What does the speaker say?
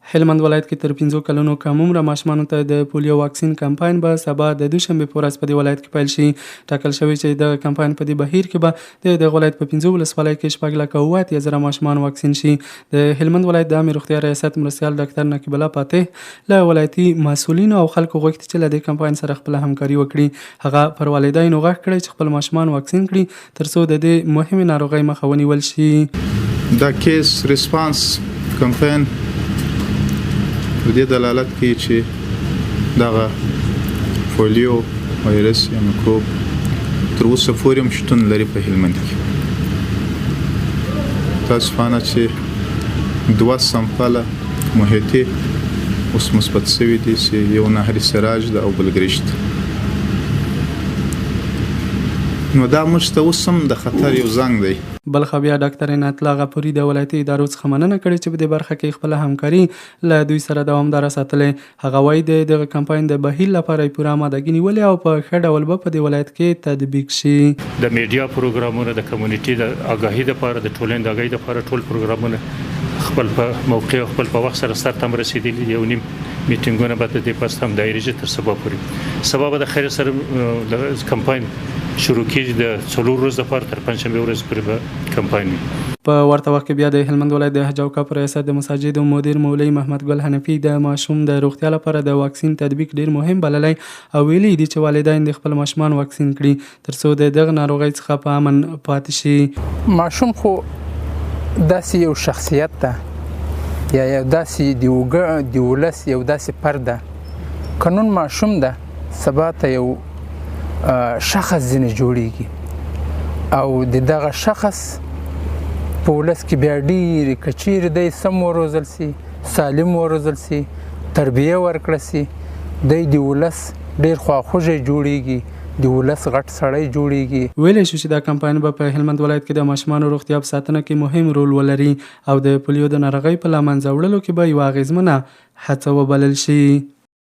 هلمند ولایت کې تر 5 کلونو کم عمره ماشومانو ته د پولیو واکسین کمپاین به سبا د دوشنبه په ورځ په دې ولایت کې پیل شي. ټاکل شوی چې د کمپاین په دې بهیر کې به د ولایت په 15 ولسوالۍ کې 6,70,000 ماشومان واکسین شي. د هلمند ولایت د عامه روغتیا ریاست مرستیال ډاکټر نقیب الله فاتح له ولایتي مسؤلینو او خلکو غوښتي چې له دې کمپاین سره خپل همکاري وکړي. هغه پر والدینو غږ کړی چې خپل ماشومان واکسین کړي ترڅو د دې مهمه ناروغۍ مخه ونیول شي. دا کیس ریسپانس کمپاین په دې دلالت کوي چې دغه پولیو وایرس یا میکروب تر اوسه پورې هم شتون لري په هلمند کې. متاسفانه چې 2 سمپله محیطي اوس مثبت شوي دي چې یو نهر سراج ده او بل ګرشت. نو دا موږ ته اوس هم د خطر یو زنګ دی. بلخ بیا ډاکټر عنایت الله غفوري د ولایتي ادارو څخه مننه کړې چې په دې برخه کې خپل همکاري له دوی سره دوامداره ساتلې. هغه وایي د دغه کمپاین د بهیر لپاره پوره آمادګي نیولې او په ښه ډول به په دې ولایت کې تطبیق شي. د میډیا پروګرامونه د کمیونټي د آگاهی لپاره د ټولنې د آگاهی لپاره ټول پروګرامونه خپل په موقع خپل په وخت سره سره تم رسیدلی. یو نیم میټینګونه به د پاس هم دایریږي تر سبا پورې. سبا به د خیر سره د کمپاین شروع کیږي د 4 ورځې لپاره تر پنځشنبه ورځې پورې به کمپاین وي. په ورته وخت کې بیا د هلمند ولایت د حج او کاپ ریاست د مساجد مدیر مولوي محمد ګل حنفي د ماشوم د روغتیا لپاره د واکسین تطبیق ډیر مهم بللی او ویلي دي چې والدین د خپل ماشومان واکسین کړي ترڅو د دغه ناروغۍ څخه په امن پاتې شي. ماشوم خو داسې یو شخصیت ده یا داسې د ولس یو داسې پرده قانون ماشوم ده سبا ته یو شخص ځینې جوړیږي او دغه شخص په ولس کې بیا ډېرې که چیرې دی سم وروزل سي سالم وروزل سي تربیه ورکړه سي دی د ولس ډېر خواخوږی جوړیږي د ولس غټ سړی جوړیږي. ویلی شو چې دا کمپاین به په هلمند ولایت کې د ماشومانو روغتیا په ساتنه کې مهم رول ولري او د پولیو د ناروغۍ په له منځه وړلو کې به یوه اغېزمنه هڅه وبلل شي.